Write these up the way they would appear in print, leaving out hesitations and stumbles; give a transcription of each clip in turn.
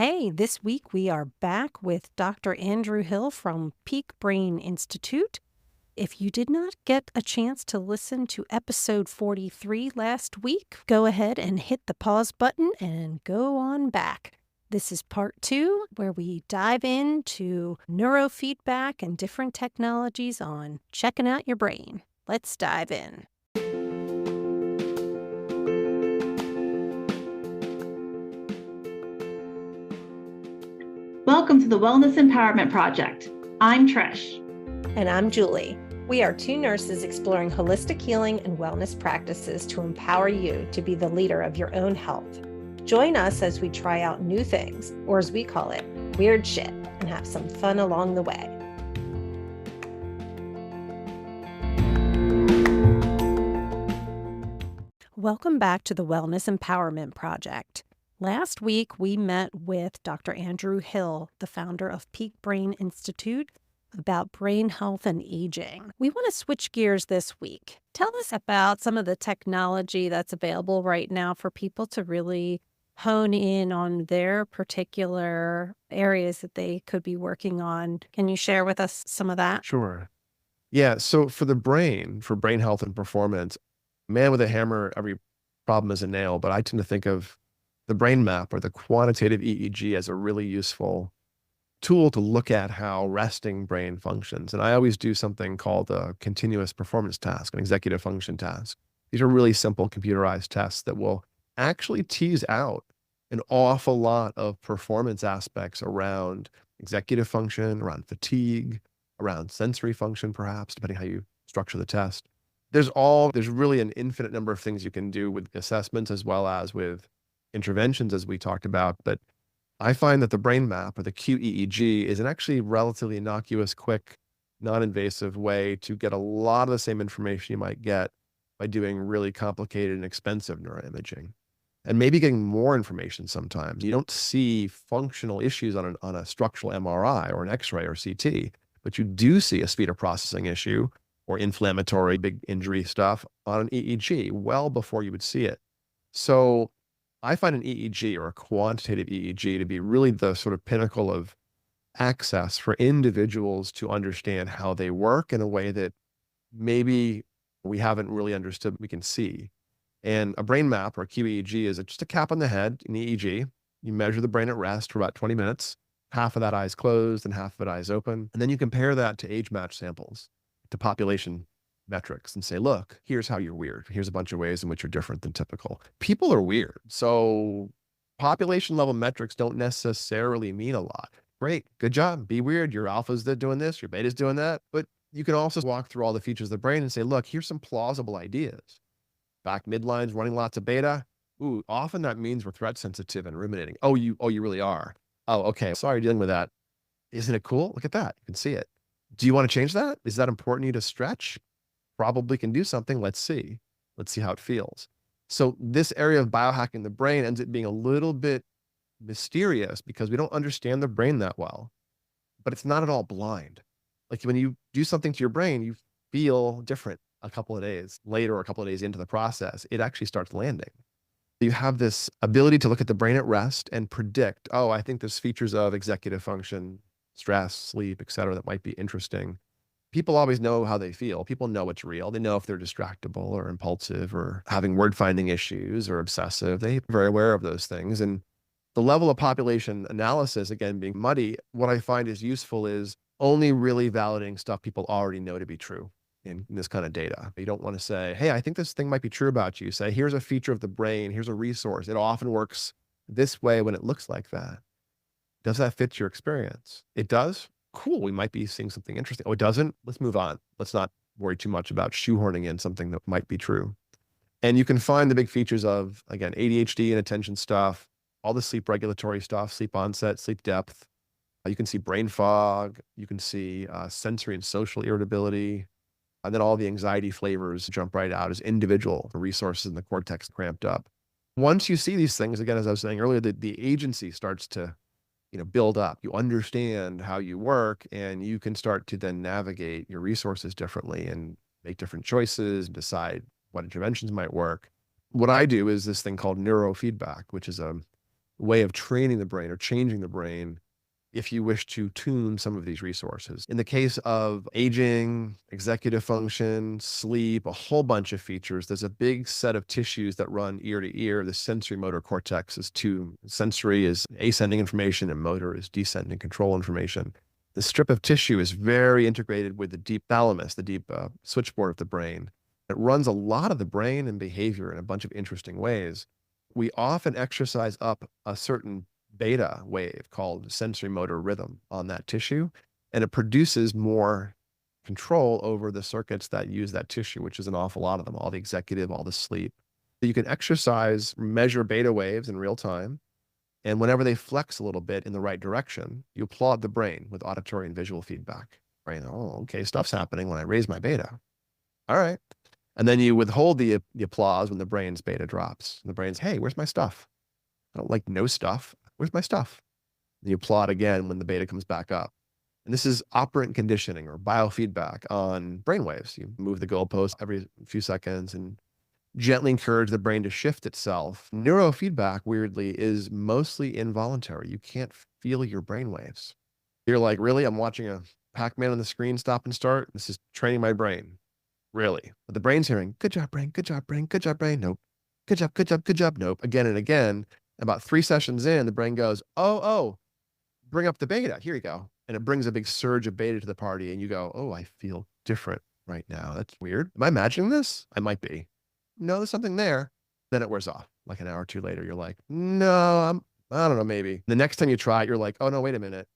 Hey, this week we are back with Dr. Andrew Hill from Peak Brain Institute. If you did not get a chance to listen to episode 43 last week, go ahead and hit the pause button and go on back. This is part 2, where we dive into neurofeedback and different technologies on checking out your brain. Let's dive in. Welcome to the Wellness Empowerment Project. I'm Trish. And I'm Julie. We are two nurses exploring holistic healing and wellness practices to empower you to be the leader of your own health. Join us as we try out new things, or as we call it, weird shit, and have some fun along the way. Welcome back to the Wellness Empowerment Project. Last week, we met with Dr. Andrew Hill, the founder of Peak Brain Institute, about brain health and aging. We want to switch gears this week. Tell us about some of the technology that's available right now for people to really hone in on their particular areas that they could be working on. Can you share with us some of that? Sure. Yeah. So for the brain, for brain health and performance, man with a hammer, every problem is a nail. But I tend to think of the brain map or the quantitative EEG as a really useful tool to look at how resting brain functions. And I always do something called a continuous performance task, an executive function task. These are really simple computerized tests that will actually tease out an awful lot of performance aspects around executive function, around fatigue, around sensory function, perhaps, depending how you structure the test. There's really an infinite number of things you can do with assessments as well as with interventions, as we talked about. But I find that the brain map, or the QEEG, is an actually relatively innocuous, quick, non-invasive way to get a lot of the same information you might get by doing really complicated and expensive neuroimaging. And maybe getting more information sometimes. You don't see functional issues on a structural MRI or an X-ray or CT, but you do see a speed of processing issue or inflammatory big injury stuff on an EEG well before you would see it. So I find an EEG, or a quantitative EEG, to be really the sort of pinnacle of access for individuals to understand how they work in a way that maybe we haven't really understood we can see. And a brain map, or a QEEG, is just a cap on the head, an EEG. You measure the brain at rest for about 20 minutes, half of that eye's closed and half of it eyes open. And then you compare that to age-matched samples, to population metrics, and say, look, here's how you're weird. Here's a bunch of ways in which you're different than typical. People are weird. So population level metrics don't necessarily mean a lot. Great. Good job. Be weird. Your alpha's doing this. Your beta's doing that. But you can also walk through all the features of the brain and say, look, here's some plausible ideas. Back midlines running lots of beta. Ooh, often that means we're threat sensitive and ruminating. Oh, you really are. Oh, okay. Sorry, dealing with that. Isn't it cool? Look at that. You can see it. Do you want to change that? Is that important to you to stretch? Probably can do something. Let's see. Let's see how it feels. So this area of biohacking the brain ends up being a little bit mysterious because we don't understand the brain that well, but it's not at all blind. Like when you do something to your brain, you feel different a couple of days later or a couple of days into the process. It actually starts landing. You have this ability to look at the brain at rest and predict, oh, I think there's features of executive function, stress, sleep, et cetera, that might be interesting. People always know how they feel. People know it's real. They know if they're distractible or impulsive or having word finding issues or obsessive. They're very aware of those things. And the level of population analysis, again, being muddy, what I find is useful is only really validating stuff people already know to be true in this kind of data. You don't want to say, hey, I think this thing might be true about you. Say, here's a feature of the brain. Here's a resource. It often works this way when it looks like that. Does that fit your experience? It does? Cool, we might be seeing something interesting. Oh, it doesn't? Let's move on. Let's not worry too much about shoehorning in something that might be true. And you can find the big features of, again, ADHD and attention stuff, all the sleep regulatory stuff, sleep onset, sleep depth. You can see brain fog. You can see sensory and social irritability. And then all the anxiety flavors jump right out as individual resources in the cortex cramped up. Once you see these things, again, as I was saying earlier, the agency starts to build up. You understand how you work, and you can start to then navigate your resources differently and make different choices and decide what interventions might work. What I do is this thing called neurofeedback, which is a way of training the brain or changing the brain if you wish to tune some of these resources. In the case of aging, executive function, sleep, a whole bunch of features, there's a big set of tissues that run ear to ear. The sensory motor cortex is two. Sensory is ascending information and motor is descending control information. The strip of tissue is very integrated with the deep thalamus, the deep switchboard of the brain. It runs a lot of the brain and behavior in a bunch of interesting ways. We often exercise up a certain beta wave called sensory motor rhythm on that tissue, and it produces more control over the circuits that use that tissue, which is an awful lot of them, all the executive, all the sleep. So you can exercise, measure beta waves in real time, and whenever they flex a little bit in the right direction, you applaud the brain with auditory and visual feedback. Right? Oh, okay, stuff's happening when I raise my beta. All right. And then you withhold the applause when the brain's beta drops. And the brain's, hey, where's my stuff? I don't like no stuff. Where's my stuff? And you applaud again when the beta comes back up. And this is operant conditioning or biofeedback on brainwaves. You move the goalpost every few seconds and gently encourage the brain to shift itself. Neurofeedback, weirdly, is mostly involuntary. You can't feel your brainwaves. You're like, really? I'm watching a Pac-Man on the screen stop and start? This is training my brain. Really? But the brain's hearing, good job, brain, good job, brain, good job, brain. Nope. Good job, good job, good job. Nope. Again and again. About 3 sessions in, the brain goes, oh, bring up the beta. Here you go. And it brings a big surge of beta to the party. And you go, oh, I feel different right now. That's weird. Am I imagining this? I might be. No, there's something there. Then it wears off. Like an hour or two later, you're like, no, I don't know, maybe. The next time you try it, you're like, oh no, wait a minute.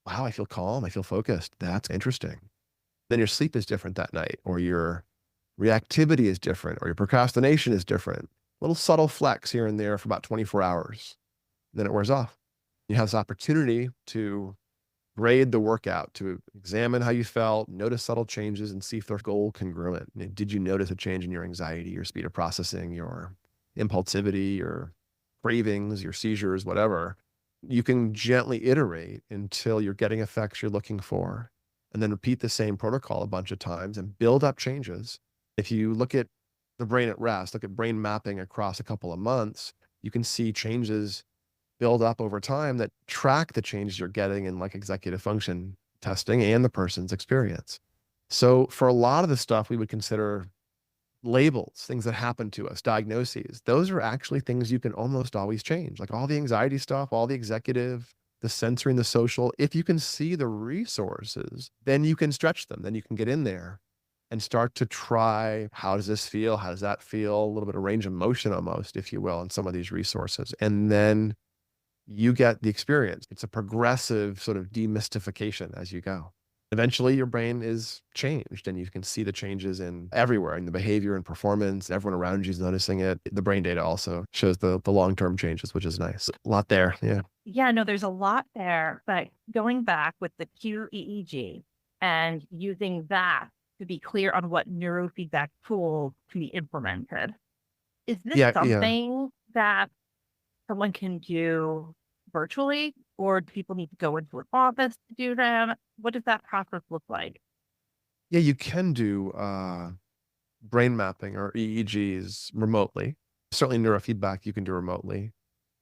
Wow, I feel calm. I feel focused. That's interesting. Then your sleep is different that night, or your reactivity is different, or your procrastination is different. Little subtle flex here and there for about 24 hours. Then it wears off. You have this opportunity to grade the workout, to examine how you felt, notice subtle changes, and see if they're goal congruent. Did you notice a change in your anxiety, your speed of processing, your impulsivity, your cravings, your seizures, whatever? You can gently iterate until you're getting effects you're looking for, and then repeat the same protocol a bunch of times and build up changes. If you look at the brain at rest, look at brain mapping across a couple of months, you can see changes build up over time that track the changes you're getting in like executive function testing and the person's experience. So for a lot of the stuff we would consider labels, things that happen to us, diagnoses, those are actually things you can almost always change. Like all the anxiety stuff, all the executive, the sensory and the social, if you can see the resources, then you can stretch them. Then you can get in there and start to try, how does this feel? How does that feel? A little bit of range of motion almost, if you will, in some of these resources. And then you get the experience. It's a progressive sort of demystification as you go. Eventually your brain is changed and you can see the changes in everywhere, in the behavior and performance. Everyone around you is noticing it. The brain data also shows the long-term changes, which is nice. A lot there. Yeah. Yeah, no, there's a lot there, but going back with the QEEG and using that to be clear on what neurofeedback tools to be implemented. Is this something that someone can do virtually, or do people need to go into an office to do them? What does that process look like? Yeah, you can do brain mapping or EEGs remotely. Certainly neurofeedback you can do remotely.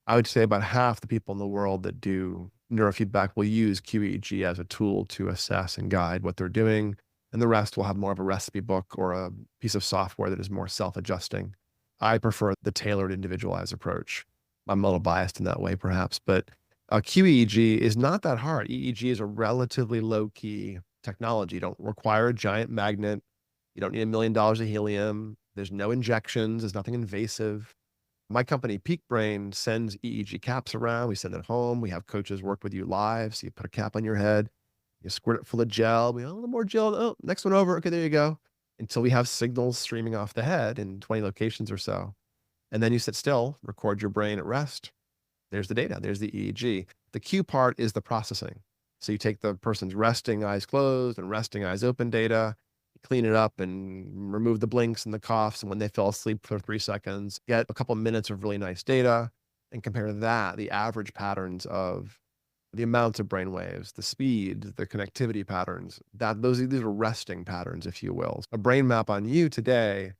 I would say about half the people in the world that do neurofeedback will use QEEG as a tool to assess and guide what they're doing. And the rest will have more of a recipe book or a piece of software that is more self-adjusting. I prefer the tailored individualized approach. I'm a little biased in that way, perhaps, but QEEG is not that hard. EEG is a relatively low-key technology. You don't require a giant magnet. You don't need $1 million of helium. There's no injections. There's nothing invasive. My company, Peak Brain, sends EEG caps around. We send it home. We have coaches work with you live. So you put a cap on your head. You squirt it full of gel. We a little more gel. Oh, next one over. Okay, there you go. Until we have signals streaming off the head in 20 locations or so. And then you sit still, record your brain at rest. There's the data. There's the EEG. The Q part is the processing. So you take the person's resting eyes closed and resting eyes open data, clean it up and remove the blinks and the coughs. And when they fell asleep for 3 seconds, get a couple minutes of really nice data and compare that, the average patterns of the amounts of brain waves, the speed, the connectivity patterns, these are resting patterns, if you will. A brain map on you today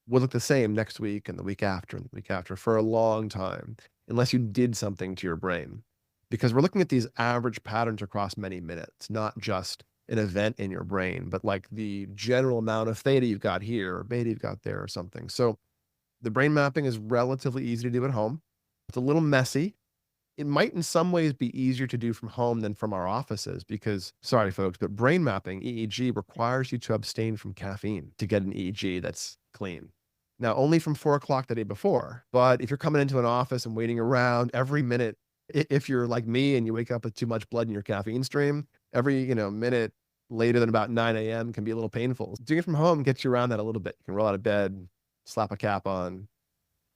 will look the same next week and the week after for a long time. unless you did something to your brain. Because we're looking at these average patterns across many minutes, not just an event in your brain, but like the general amount of theta you've got here or beta you've got there or something. So the brain mapping is relatively easy to do at home. It's a little messy. It might in some ways be easier to do from home than from our offices because, sorry folks, but brain mapping, EEG, requires you to abstain from caffeine to get an EEG that's clean. Now, only from 4 o'clock the day before, but if you're coming into an office and waiting around every minute, if you're like me and you wake up with too much blood in your caffeine stream, every minute later than about 9 a.m. can be a little painful. Doing it from home gets you around that a little bit. You can roll out of bed, slap a cap on,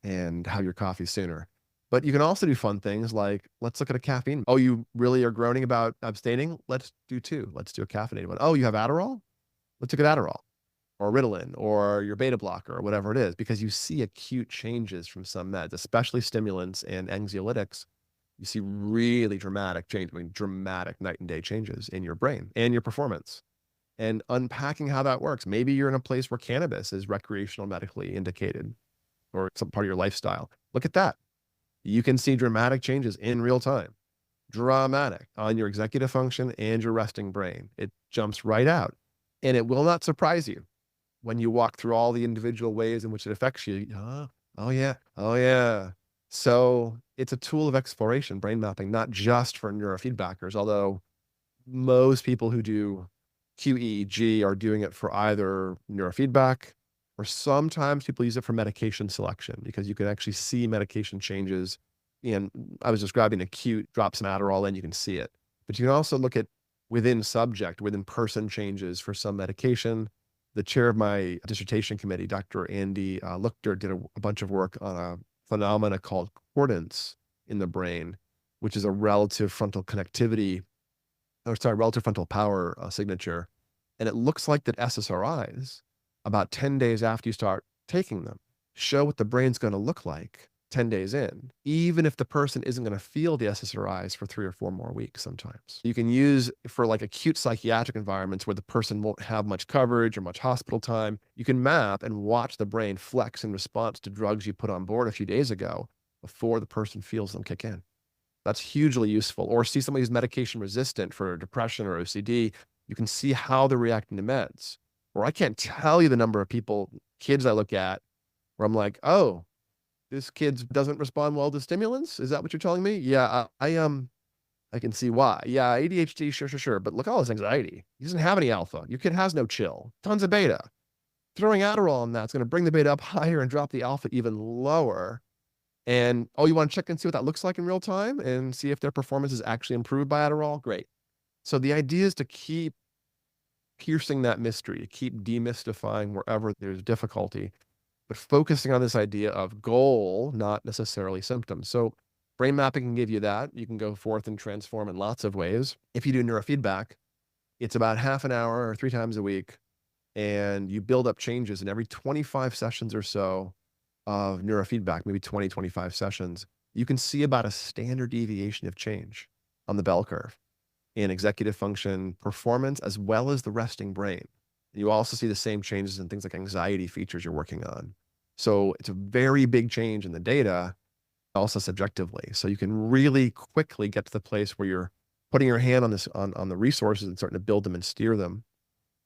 and have your coffee sooner. But you can also do fun things like, let's look at a caffeine. Oh, you really are groaning about abstaining? Let's do two. Let's do a caffeinated one. Oh, you have Adderall? Let's look at Adderall or Ritalin or your beta blocker or whatever it is, because you see acute changes from some meds, especially stimulants and anxiolytics. You see really dramatic change, dramatic night and day changes in your brain and your performance. And unpacking how that works. Maybe you're in a place where cannabis is recreational medically indicated or some part of your lifestyle. Look at that. You can see dramatic changes in real time, dramatic on your executive function and your resting brain. It jumps right out. And it will not surprise you when you walk through all the individual ways in which it affects you. Oh yeah. Oh yeah. So it's a tool of exploration, brain mapping, not just for neurofeedbackers, although most people who do QEEG are doing it for either neurofeedback or sometimes people use it for medication selection because you can actually see medication changes. And I was describing acute, drop some Adderall in, you can see it. But you can also look at within subject, within person changes for some medication. The chair of my dissertation committee, Dr. Andy Luchter, did a bunch of work on a phenomena called accordance in the brain, which is a relative frontal connectivity, relative frontal power signature. And it looks like that SSRIs, about 10 days after you start taking them, show what the brain's going to look like 10 days in, even if the person isn't going to feel the SSRIs for 3 or 4 more weeks sometimes. You can use for like acute psychiatric environments where the person won't have much coverage or much hospital time. You can map and watch the brain flex in response to drugs you put on board a few days ago before the person feels them kick in. That's hugely useful. Or see somebody who's medication resistant for depression or OCD. You can see how they're reacting to meds. Or I can't tell you the number of kids I look at where I'm like, oh, this kid doesn't respond well to stimulants. Is that what you're telling me? Yeah, I can see why. Yeah, ADHD, sure. But look at all this anxiety. He doesn't have any alpha. Your kid has no chill. Tons of beta. Throwing Adderall on that's going to bring the beta up higher and drop the alpha even lower. And you want to check and see what that looks like in real time and see if their performance is actually improved by Adderall? Great. So the idea is to keep piercing that mystery, to keep demystifying wherever there's difficulty, but focusing on this idea of goal, not necessarily symptoms. So brain mapping can give you that. You can go forth and transform in lots of ways. If you do neurofeedback, it's about half an hour or 3 times a week, and you build up changes. And every 25 sessions or so of neurofeedback, maybe 20, 25 sessions, you can see about a standard deviation of change on the bell curve in executive function, performance, as well as the resting brain. You also see the same changes in things like anxiety features you're working on. So it's a very big change in the data, also subjectively. So you can really quickly get to the place where you're putting your hand on on the resources and starting to build them and steer them.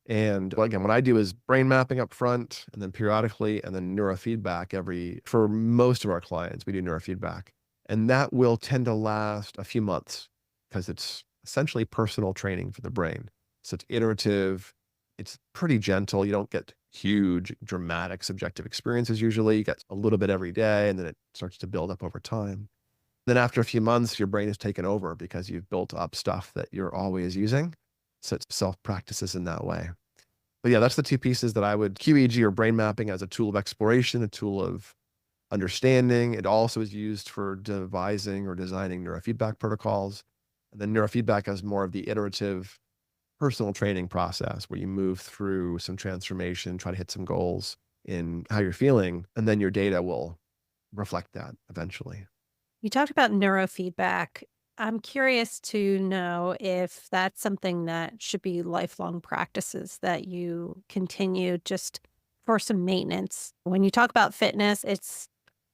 And again, what I do is brain mapping up front and then periodically, and then neurofeedback for most of our clients, we do neurofeedback. And that will tend to last a few months because it's essentially personal training for the brain. So it's iterative. It's pretty gentle. You don't get huge, dramatic, subjective experiences usually. You get a little bit every day, and then it starts to build up over time. Then after a few months, your brain is taken over because you've built up stuff that you're always using. So it self-practices in that way. But yeah, that's the 2 pieces that I would QEEG or brain mapping as a tool of exploration, a tool of understanding. It also is used for devising or designing neurofeedback protocols. And then neurofeedback as more of the iterative personal training process where you move through some transformation, try to hit some goals in how you're feeling, and then your data will reflect that eventually. You talked about neurofeedback. I'm curious to know if that's something that should be lifelong practices that you continue just for some maintenance. When you talk about fitness, it's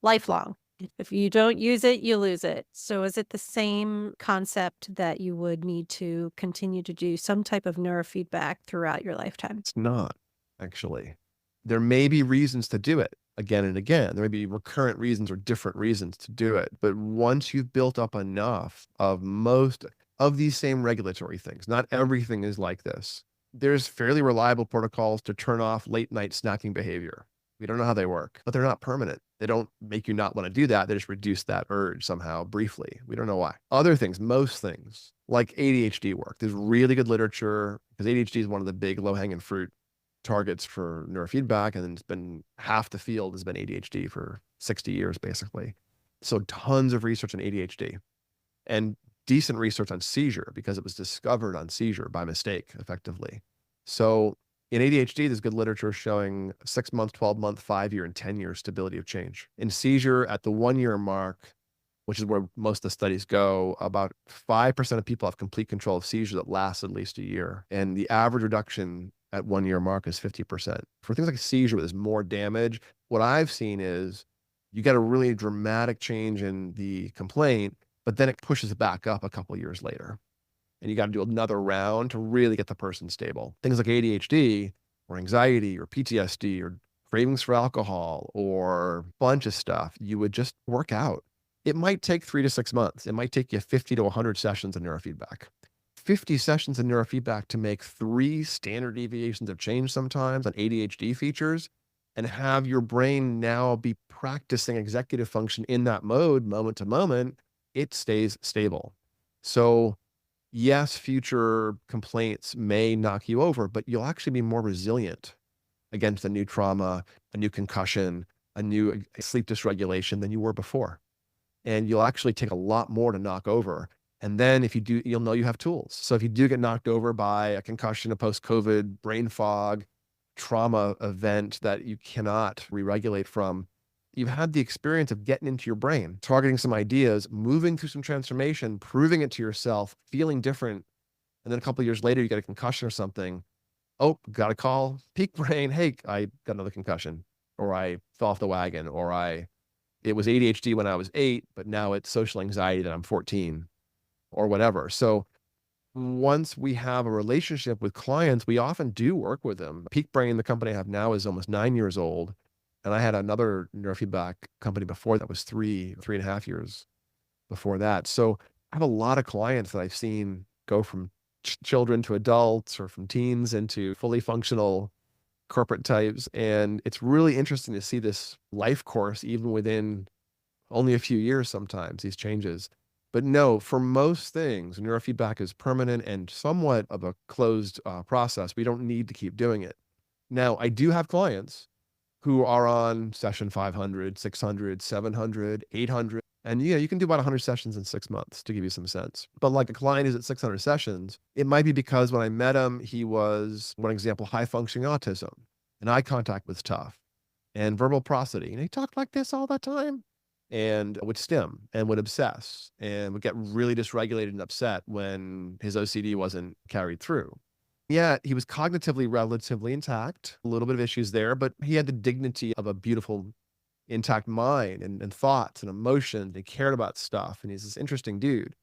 lifelong. If you don't use it, you lose it. So is it the same concept that you would need to continue to do some type of neurofeedback throughout your lifetime? It's not, actually. There may be reasons to do it again and again. There may be recurrent reasons or different reasons to do it. But once you've built up enough of most of these same regulatory things, not everything is like this. There's fairly reliable protocols to turn off late night snacking behavior. We don't know how they work, but they're not permanent. They don't make you not want to do that. They just reduce that urge somehow briefly. We don't know why. Other things, most things, like ADHD work. There's really good literature because ADHD is one of the big low-hanging fruit targets for neurofeedback, and it's been half the field has been ADHD for 60 years, basically. So tons of research on ADHD and decent research on seizure because it was discovered on seizure by mistake, effectively. So in ADHD, there's good literature showing 6-month, 12-month, 5-year, and 10-year stability of change. In seizure, at the 1-year mark, which is where most of the studies go, about 5% of people have complete control of seizure that lasts at least a year. And the average reduction at 1-year mark is 50%. For things like seizure, where there's more damage, what I've seen is you get a really dramatic change in the complaint, but then it pushes back up a couple of years later. And you got to do another round to really get the person stable. Things like ADHD or anxiety or PTSD or cravings for alcohol or a bunch of stuff, you would just work out. It might take 3 to 6 months. It might take you 50 to 100 sessions of neurofeedback. 50 sessions of neurofeedback to make 3 standard deviations of change sometimes on ADHD features and have your brain now be practicing executive function in that mode moment to moment, it stays stable. So yes, future complaints may knock you over, but you'll actually be more resilient against a new trauma, a new concussion, a new sleep dysregulation than you were before. And you'll actually take a lot more to knock over. And then if you do, you'll know you have tools. So if you do get knocked over by a concussion, a post-COVID brain fog, trauma event that you cannot re-regulate from, you've had the experience of getting into your brain, targeting some ideas, moving through some transformation, proving it to yourself, feeling different. And then a couple of years later, you get a concussion or something. Oh, got a call, peak brain. Hey, I got another concussion, or I fell off the wagon, or it was ADHD when I was 8, but now it's social anxiety that I'm 14 or whatever. So once we have a relationship with clients, we often do work with them. Peak Brain, the company I have now, is almost 9 years old. And I had another neurofeedback company before that was 3.5 years before that. So I have a lot of clients that I've seen go from children to adults or from teens into fully functional corporate types. And it's really interesting to see this life course, even within only a few years sometimes, these changes. But no, for most things, neurofeedback is permanent and somewhat of a closed process. We don't need to keep doing it. Now, I do have clients who are on session 500, 600, 700, 800. And yeah, you can do about 100 sessions in 6 months to give you some sense. But like a client who's at 600 sessions, it might be because when I met him, he was, one example, high functioning autism, and eye contact was tough, and verbal prosody. And he talked like this all the time and would stim and would obsess and would get really dysregulated and upset when his OCD wasn't carried through. Yeah, he was cognitively relatively intact, a little bit of issues there, but he had the dignity of a beautiful, intact mind and thoughts and emotions. He cared about stuff, and he's this interesting dude.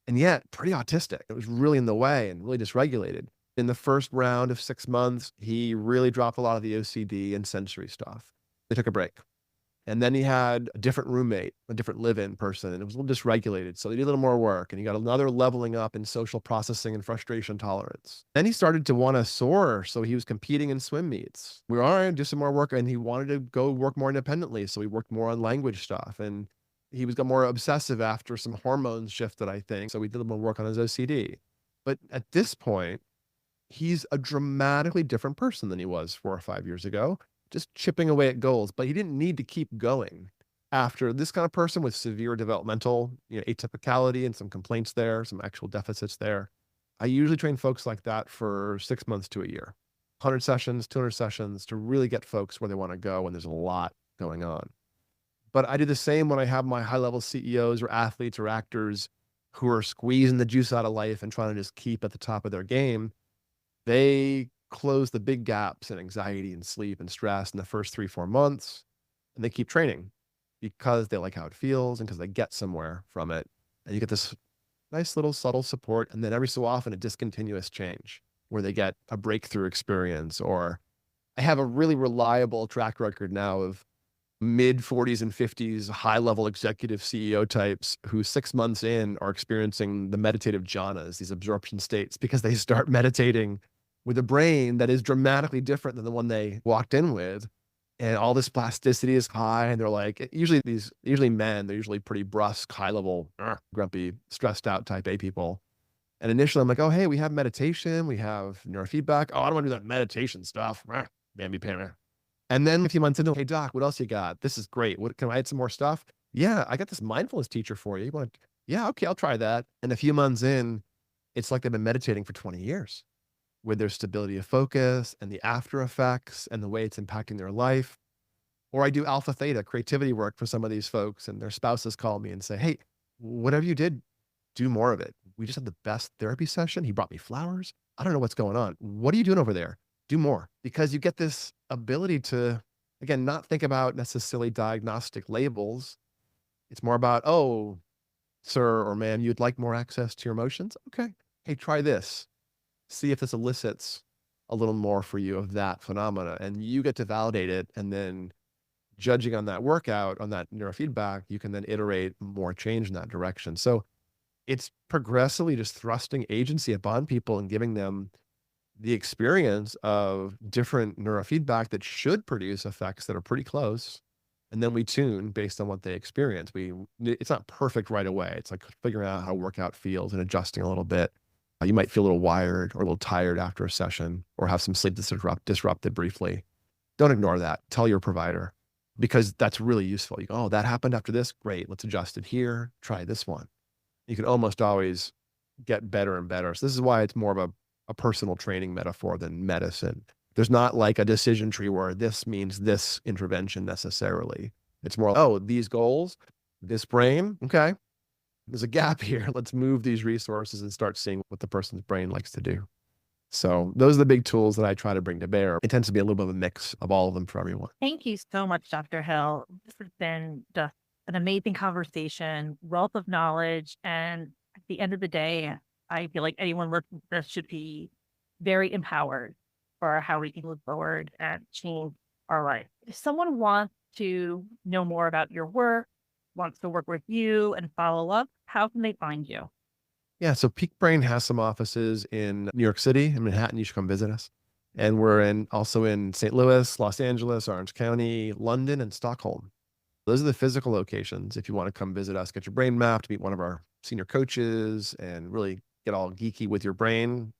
And yet, pretty autistic. It was really in the way and really dysregulated. In the first round of 6 months, he really dropped a lot of the OCD and sensory stuff. They took a break. And then he had a different roommate, a different live-in person, and it was a little dysregulated. So he did a little more work, and he got another leveling up in social processing and frustration tolerance. Then he started to want to soar, so he was competing in swim meets. We were all right, do some more work, and he wanted to go work more independently, so he worked more on language stuff. And he got more obsessive after some hormones shifted, I think. So we did a little more work on his OCD. But at this point, he's a dramatically different person than he was 4 or 5 years ago, just chipping away at goals, but he didn't need to keep going. After this kind of person with severe developmental, atypicality and some complaints there, some actual deficits there, I usually train folks like that for 6 months to a year, 100 sessions, 200 sessions to really get folks where they want to go when there's a lot going on. But I do the same when I have my high-level CEOs or athletes or actors who are squeezing the juice out of life and trying to just keep at the top of their game. They close the big gaps in anxiety and sleep and stress in the first 3-4 months, and they keep training. because they like how it feels and because they get somewhere from it. And you get this nice little subtle support. And then every so often a discontinuous change where they get a breakthrough experience. Or I have a really reliable track record now of mid 40s and 50s, high level executive CEO types who 6 months in are experiencing the meditative jhanas, these absorption states, because they start meditating with a brain that is dramatically different than the one they walked in with. And all this plasticity is high. And they're like, usually men, they're usually pretty brusque, high level, grumpy, stressed out type A people. And initially I'm like, oh, hey, we have meditation. We have neurofeedback. Oh, I don't want to do that meditation stuff. Bambi pammy. And then a few months into, hey, doc, what else you got? This is great. What, can I add some more stuff? Yeah, I got this mindfulness teacher for you. You want? Yeah, okay, I'll try that. And a few months in, it's like they've been meditating for 20 years with their stability of focus and the after effects and the way it's impacting their life. Or I do alpha theta creativity work for some of these folks, and their spouses call me and say, hey, whatever you did, do more of it. We just had the best therapy session. He brought me flowers. I don't know what's going on. What are you doing over there? Do more, because you get this ability to, again, not think about necessarily diagnostic labels. It's more about, oh, sir or ma'am, you'd like more access to your emotions? Okay. Hey, try this. See if this elicits a little more for you of that phenomena. And you get to validate it. And then judging on that workout, on that neurofeedback, you can then iterate more change in that direction. So it's progressively just thrusting agency upon people and giving them the experience of different neurofeedback that should produce effects that are pretty close. And then we tune based on what they experience. It's not perfect right away. It's like figuring out how a workout feels and adjusting a little bit. You might feel a little wired or a little tired after a session, or have some sleep disrupted briefly. Don't ignore that. Tell your provider, because that's really useful. You go, oh, that happened after this. Great. Let's adjust it here. Try this one. You can almost always get better and better. So this is why it's more of a personal training metaphor than medicine. There's not like a decision tree where this means this intervention necessarily. It's more, oh, these goals, this brain, okay, there's a gap here. Let's move these resources and start seeing what the person's brain likes to do. So those are the big tools that I try to bring to bear. It tends to be a little bit of a mix of all of them for everyone. Thank you so much, Dr. Hill. This has been just an amazing conversation, wealth of knowledge. And at the end of the day, I feel like anyone working with this should be very empowered for how we can move forward and change our life. If someone wants to know more about your work, wants to work with you and follow up, how can they find you? Yeah, so Peak Brain has some offices in New York City and Manhattan. You should come visit us. And we're also in St. Louis, Los Angeles, Orange County, London, and Stockholm. Those are the physical locations. If you want to come visit us, get your brain mapped, meet one of our senior coaches, and really get all geeky with your brain,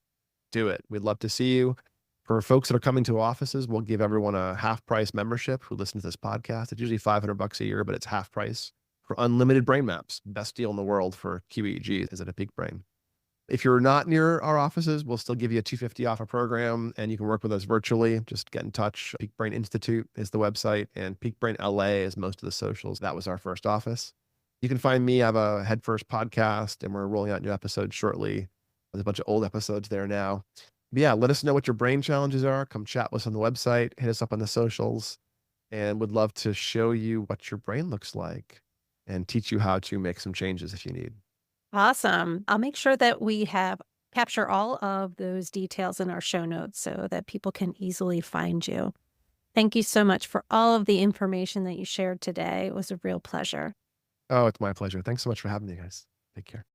do it. We'd love to see you. For folks that are coming to offices, we'll give everyone a half price membership who listen to this podcast. It's usually $500 a year, but it's half price for unlimited brain maps. Best deal in the world for QEEG is at a Peak Brain. If you're not near our offices, we'll still give you a $250 off a program, and you can work with us virtually. Just get in touch. Peak Brain Institute is the website, and Peak Brain LA is most of the socials. That was our first office. You can find me. I have a Head First podcast, and we're rolling out new episodes shortly. There's a bunch of old episodes there now. But yeah, let us know what your brain challenges are. Come chat with us on the website, hit us up on the socials, and would love to show you what your brain looks like and teach you how to make some changes if you need. Awesome. I'll make sure that we capture all of those details in our show notes so that people can easily find you. Thank you so much for all of the information that you shared today. It was a real pleasure. Oh, it's my pleasure. Thanks so much for having me, guys. Take care.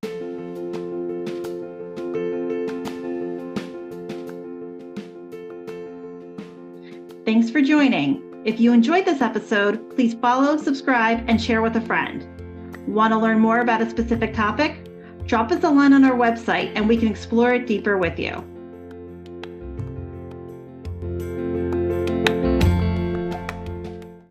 Thanks for joining. If you enjoyed this episode, please follow, subscribe, and share with a friend. Want to learn more about a specific topic? Drop us a line on our website and we can explore it deeper with you.